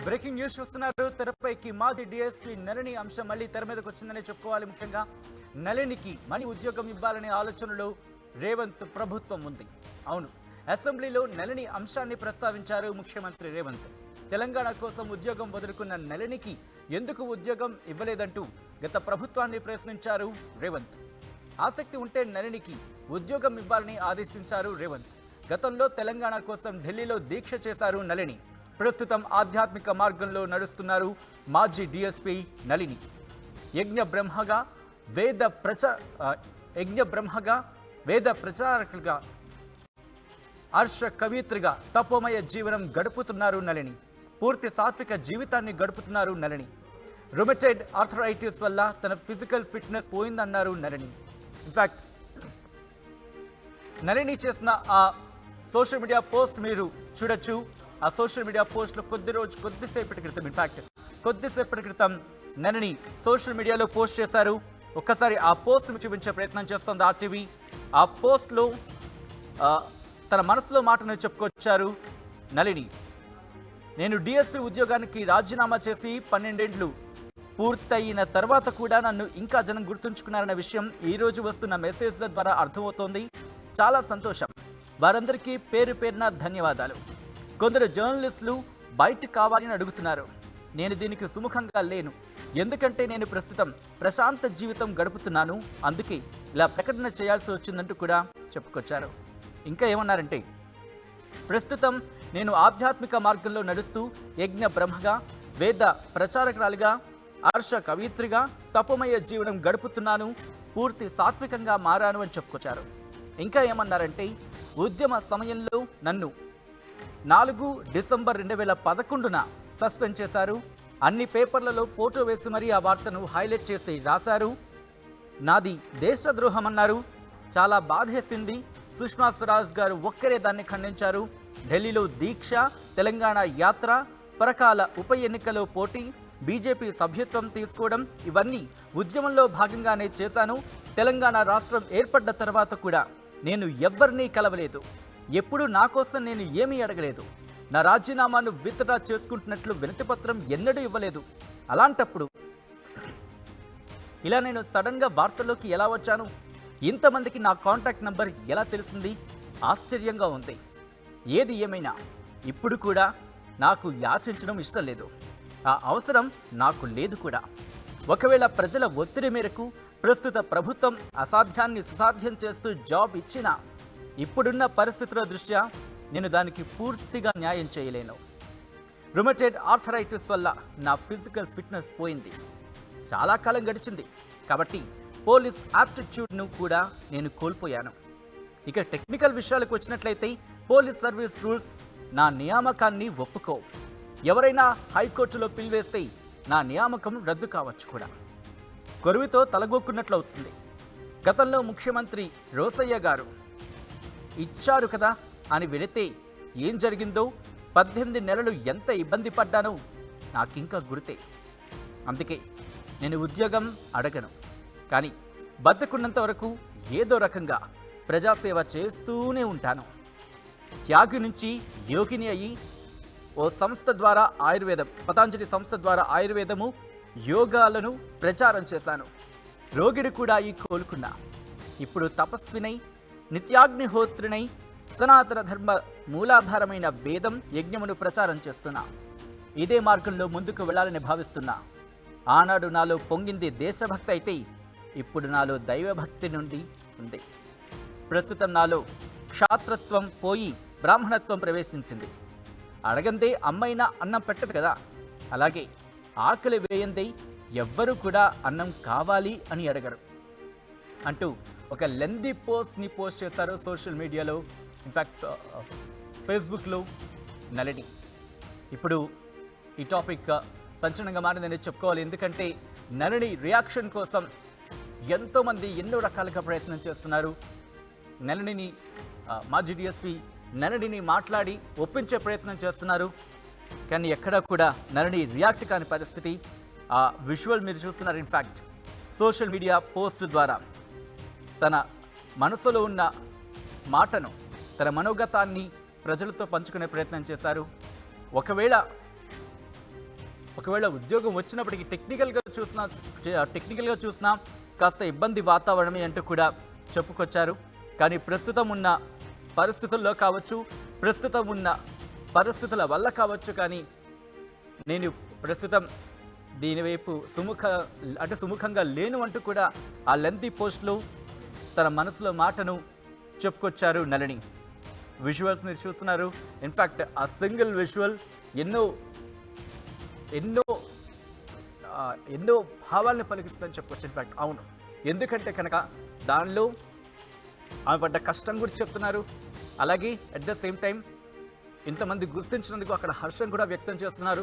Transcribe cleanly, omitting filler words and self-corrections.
Breaking news చూస్తున్నారు. తెరపైకి మాజీ డిఎస్పీ నళిని అంశం మళ్ళీ తెర మీదకి వచ్చిందని చెప్పుకోవాలి. ముఖ్యంగా నళినికి మణి ఉద్యోగం ఇవ్వాలనే ఆలోచనలో రేవంత్ ప్రభుత్వం ఉంది. అవును, అసెంబ్లీలో నళిని అంశాన్ని ప్రస్తావించారు ముఖ్యమంత్రి రేవంత్. తెలంగాణ కోసం ఉద్యోగం వదులుకున్న నళినికి ఎందుకు ఉద్యోగం ఇవ్వలేదంటూ గత ప్రభుత్వాన్ని ప్రశ్నించారు రేవంత్. ఆసక్తి ఉంటే నళినికి ఉద్యోగం ఇవ్వాలని ఆదేశించారు రేవంత్. గతంలో తెలంగాణ కోసం ఢిల్లీలో దీక్ష చేశారు నళిని. ప్రస్తుతం ఆధ్యాత్మిక మార్గంలో నడుస్తున్నారు మాజీ డిఎస్పీ నళిని. యజ్ఞ బ్రహ్మగా వేద ప్రచారకులుగా హర్ష కవిత్రిగా తపోమయ జీవనం గడుపుతున్నారు నళిని. పూర్తి సాత్విక జీవితాన్ని గడుపుతున్నారు నళిని. రుమటైడ్ ఆర్థరైటిస్ వల్ల తన ఫిజికల్ ఫిట్నెస్ పోయిందన్నారు నళిని. ఇన్ఫ్యాక్ట్ నళిని చేసిన ఆ సోషల్ మీడియా పోస్ట్ మీరు చూడొచ్చు. ఆ సోషల్ మీడియా పోస్ట్లో కొద్దిసేపటి క్రితం నళిని సోషల్ మీడియాలో పోస్ట్ చేశారు. ఒక్కసారి ఆ పోస్ట్ను చూపించే ప్రయత్నం చేస్తోంది ఆర్టీవీ. ఆ పోస్ట్లో తన మనసులో మాటను చెప్పుకొచ్చారు నళిని. నేను డిఎస్పీ ఉద్యోగానికి రాజీనామా చేసి 12 ఏళ్లు పూర్తయిన తర్వాత కూడా నన్ను ఇంకా జనం గుర్తుంచుకున్నారన్న విషయం ఈరోజు వస్తున్న మెసేజ్ల ద్వారా అర్థమవుతోంది. చాలా సంతోషం. వారందరికీ పేరు పేరున ధన్యవాదాలు. కొందరు జర్నలిస్టులు బయట కావాలని అడుగుతున్నారు. నేను దీనికి సుముఖంగా లేను, ఎందుకంటే నేను ప్రస్తుతం ప్రశాంత జీవితం గడుపుతున్నాను. అందుకే ఇలా ప్రకటన చేయాల్సి వచ్చిందంటూ కూడా చెప్పుకొచ్చారు. ఇంకా ఏమన్నారంటే, ప్రస్తుతం నేను ఆధ్యాత్మిక మార్గంలో నడుస్తూ యజ్ఞ బ్రహ్మగా, వేద ప్రచారకురాలుగా, హర్ష కవిత్రిగా తపోమయ జీవనం గడుపుతున్నాను. పూర్తి సాత్వికంగా మారాను అని చెప్పుకొచ్చారు. ఇంకా ఏమన్నారంటే, ఉద్యమ సమయంలో నన్ను 4 డిసెంబర్ 2011న సస్పెండ్ చేశారు. అన్ని పేపర్లలో ఫోటో వేసి మరీ ఆ వార్తను హైలైట్ చేసి రాశారు. నాది దేశద్రోహం అన్నారు. చాలా బాధేసింది. సుష్మా స్వరాజ్ గారు ఒక్కరే దాన్ని ఖండించారు. ఢిల్లీలో దీక్ష, తెలంగాణ యాత్ర, పరకాల ఉప ఎన్నికలో పోటీ, బీజేపీ సభ్యత్వం తీసుకోవడం ఇవన్నీ ఉద్యమంలో భాగంగానే చేశాను. తెలంగాణ రాష్ట్రం ఏర్పడ్డ తర్వాత కూడా నేను ఎవ్వరినీ కలవలేదు. ఎప్పుడూ నా కోసం నేను ఏమీ అడగలేదు. నా రాజీనామాను విత్డ్రా చేసుకుంటున్నట్లు వినతిపత్రం ఎన్నడూ ఇవ్వలేదు. అలాంటప్పుడు ఇలా నేను సడన్గా వార్తల్లోకి ఎలా వచ్చాను? ఇంతమందికి నా కాంటాక్ట్ నంబర్ ఎలా తెలిసింది? ఆశ్చర్యంగా ఉంది. ఏది ఏమైనా ఇప్పుడు కూడా నాకు యాచించడం ఇష్టం లేదు. ఆ అవసరం నాకు లేదు కూడా. ఒకవేళ ప్రజల ఒత్తిడి మేరకు ప్రస్తుత ప్రభుత్వం అసాధ్యాన్ని సుసాధ్యం చేస్తూ జాబ్ ఇచ్చినా ఇప్పుడున్న పరిస్థితుల దృష్ట్యా నేను దానికి పూర్తిగా న్యాయం చేయలేను. రుమటైడ్ ఆర్థరైటిస్ వల్ల నా ఫిజికల్ ఫిట్నెస్ పోయింది. చాలా కాలం గడిచింది కాబట్టి పోలీస్ యాప్టిట్యూడ్ను కూడా నేను కోల్పోయాను. ఇక టెక్నికల్ విషయాలకు వచ్చినట్లయితే పోలీస్ సర్వీస్ రూల్స్ నా నియామకాన్ని ఒప్పుకో. ఎవరైనా హైకోర్టులో పిలివేస్తే నా నియామకం రద్దు కావచ్చు కూడా. కొరువితో తలగొక్కున్నట్లు అవుతుంది. గతంలో ముఖ్యమంత్రి రోసయ్య గారు ఇచ్చారు కదా అని వెళితే ఏం జరిగిందో, 18 నెలలు ఎంత ఇబ్బంది పడ్డానో నాకింకా గుర్తే. అందుకే నేను ఉద్యోగం అడగను, కానీ బతుకున్నంత వరకు ఏదో రకంగా ప్రజాసేవ చేస్తూనే ఉంటాను. త్యాగి నుంచి యోగిని అయ్యి ఓ సంస్థ ద్వారా పతాంజలి సంస్థ ద్వారా ఆయుర్వేదము, యోగాలను ప్రచారం చేశాను. రోగిడి కూడా అయి కోలుకున్నా. ఇప్పుడు తపస్వినై, నిత్యాగ్నిహోత్రినై, సనాతన ధర్మ మూలాధారమైన వేదం, యజ్ఞమును ప్రచారం చేస్తున్నా. ఇదే మార్గంలో ముందుకు వెళ్ళాలని భావిస్తున్నా. ఆనాడు నాలో పొంగింది దేశభక్తి అయితే ఇప్పుడు నాలో దైవభక్తి నుండి ఉంది. ప్రస్తుతం నాలో క్షాత్రత్వం పోయి బ్రాహ్మణత్వం ప్రవేశించింది. అడగందే అమ్మైనా అన్నం పెట్టదు కదా, అలాగే ఆకలి వేయందే ఎవ్వరూ కూడా అన్నం కావాలి అని అడగరు అంటూ ఒక లెందీ పోస్ట్ని పోస్ట్ చేశారు సోషల్ మీడియాలో. ఇన్ఫ్యాక్ట్ ఫేస్బుక్లో నళిని. ఇప్పుడు ఈ టాపిక్ సంచలనంగా మారిందని చెప్పుకోవాలి. ఎందుకంటే నళిని రియాక్షన్ కోసం ఎంతోమంది ఎన్నో రకాలుగా ప్రయత్నం చేస్తున్నారు. నళిని మాజీ డిఎస్పీ నళిని మాట్లాడి ఒప్పించే ప్రయత్నం చేస్తున్నారు. కానీ ఎక్కడా కూడా నళిని రియాక్ట్ కాని పరిస్థితి. ఆ విజువల్ మీరు చూస్తున్నారు. ఇన్ఫ్యాక్ట్ సోషల్ మీడియా పోస్ట్ ద్వారా తన మనసులో ఉన్న మాటను, తన మనోగతాన్ని ప్రజలతో పంచుకునే ప్రయత్నం చేశారు. ఒకవేళ ఒకవేళ ఉద్యోగం వచ్చినప్పటికీ టెక్నికల్గా చూసినా కాస్త ఇబ్బంది వాతావరణమే అంటూ కూడా చెప్పుకొచ్చారు. కానీ ప్రస్తుతం ఉన్న పరిస్థితుల్లో కావచ్చు, ప్రస్తుతం ఉన్న పరిస్థితుల వల్ల కావచ్చు, కానీ నేను ప్రస్తుతం దీని వైపు సుముఖంగా లేను అంటూ కూడా ఆ లెంతీ పోస్ట్లో తన మనసులో మాటను చెప్పుకొచ్చారు నళిని. విజువల్స్ మీరు చూస్తున్నారు. ఇన్ఫ్యాక్ట్ ఆ సింగిల్ విజువల్ ఎన్నో ఎన్నో ఎన్నో భావాలను పలికిస్తుందని చెప్పొచ్చు. ఇన్ఫ్యాక్ట్ అవును, ఎందుకంటే కనుక దానిలో ఆమె పడ్డ కష్టం గురించి చెప్తున్నారు. అలాగే అట్ ద సేమ్ టైం ఇంతమంది గుర్తించినందుకు అక్కడ హర్షం కూడా వ్యక్తం చేస్తున్నారు.